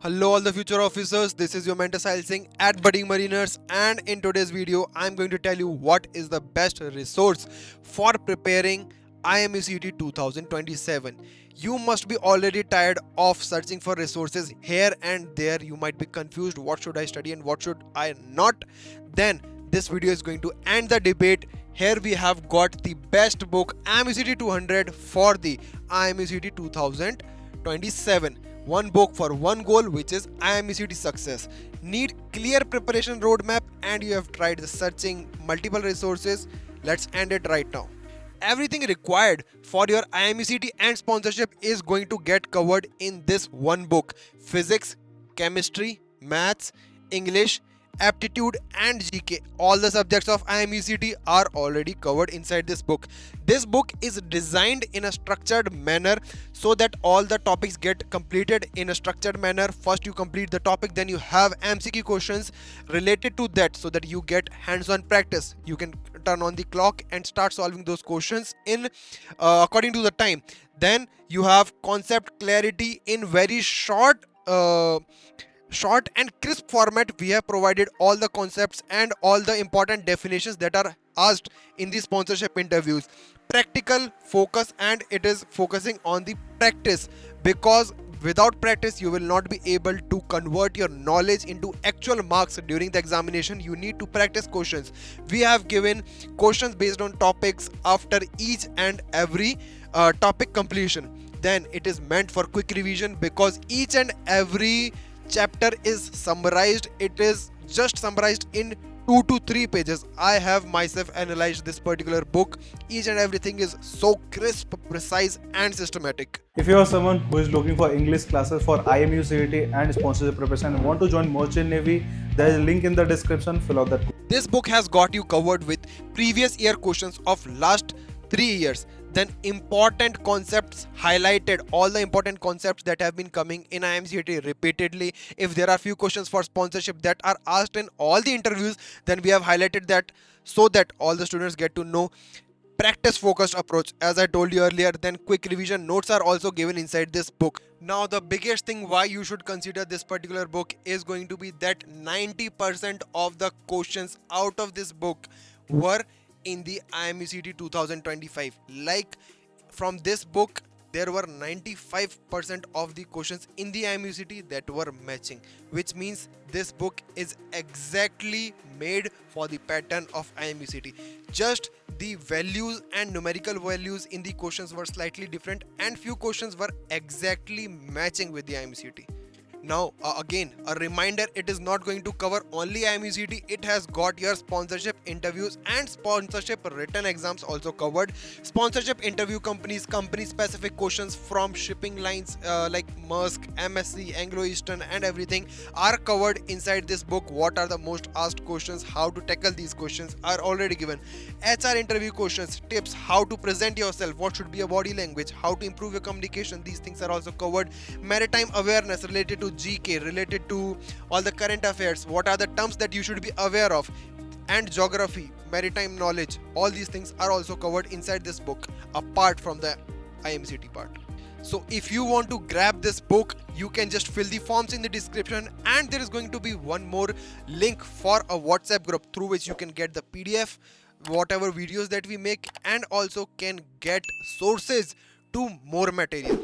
Hello all the future officers, this is your mentor Sahil Singh at Budding Mariners, and in today's video I'm going to tell you what is the best resource for preparing IMUCT 2027. You must be already tired of searching for resources here and there. You might be confused, what should I study and what should I not? Then this video is going to end the debate. Here we have got the best book IMUCT 200 for the IMUCT 2027. One book for one goal, which is IMUCT success. Need clear preparation roadmap and you have tried searching multiple resources. Let's end it right now. Everything required for your IMUCT and sponsorship is going to get covered in this one book. Physics, chemistry, maths, English, aptitude and GK. All the subjects of IMUCT are already covered inside this book. This book is designed in a structured manner so that all the topics get completed in a structured manner. First you complete the topic, then you have MCQ questions related to that so that you get hands-on practice. You can turn on the clock and start solving those questions in according to the time. Then you have concept clarity in very short and crisp format. We have provided all the concepts and all the important definitions that are asked in the sponsorship interviews. Practical focus, and it is focusing on the practice, because without practice you will not be able to convert your knowledge into actual marks during the examination. You need to practice questions. We have given questions based on topics after each and every topic completion. Then it is meant for quick revision, because each and every chapter is summarized. It is just summarized in 2 to 3 pages. I have myself analyzed this particular book. Each and everything is so crisp, precise and systematic. If you are someone who is looking for English classes for IMUCT and sponsorship preparation and want to join Merchant Navy, there is a link in the description. Fill out that. This book has got you covered with previous year questions of last 3 years. Then important concepts highlighted, all the important concepts that have been coming in IMCT repeatedly. If there are few questions for sponsorship that are asked in all the interviews, then we have highlighted that so that all the students get to know. Practice focused approach, as I told you earlier. Then quick revision notes are also given inside this book. Now the biggest thing why you should consider this particular book is going to be that 90% of the questions out of this book were in the IMUCT 2025. Like, from this book there were 95% of the questions in the IMUCT that were matching, which means this book is exactly made for the pattern of IMUCT. Just the values and numerical values in the questions were slightly different, and few questions were exactly matching with the IMUCT. Now again a reminder, it is not going to cover only IMUCT. It has got your sponsorship interviews and sponsorship written exams also covered. Sponsorship interview companies, company specific questions from shipping lines like Maersk, MSC, Anglo Eastern and everything are covered inside this book. What are the most asked questions, how to tackle these questions are already given. HR interview questions, tips, how to present yourself, what should be your body language, how to improve your communication, these things are also covered. Maritime awareness related to GK, related to all the current affairs, what are the terms that you should be aware of, and geography, maritime knowledge, all these things are also covered inside this book apart from the IMCT part. So if you want to grab this book, you can just fill the forms in the description, and there is going to be one more link for a WhatsApp group through which you can get the PDF, whatever videos that we make, and also can get sources to more material.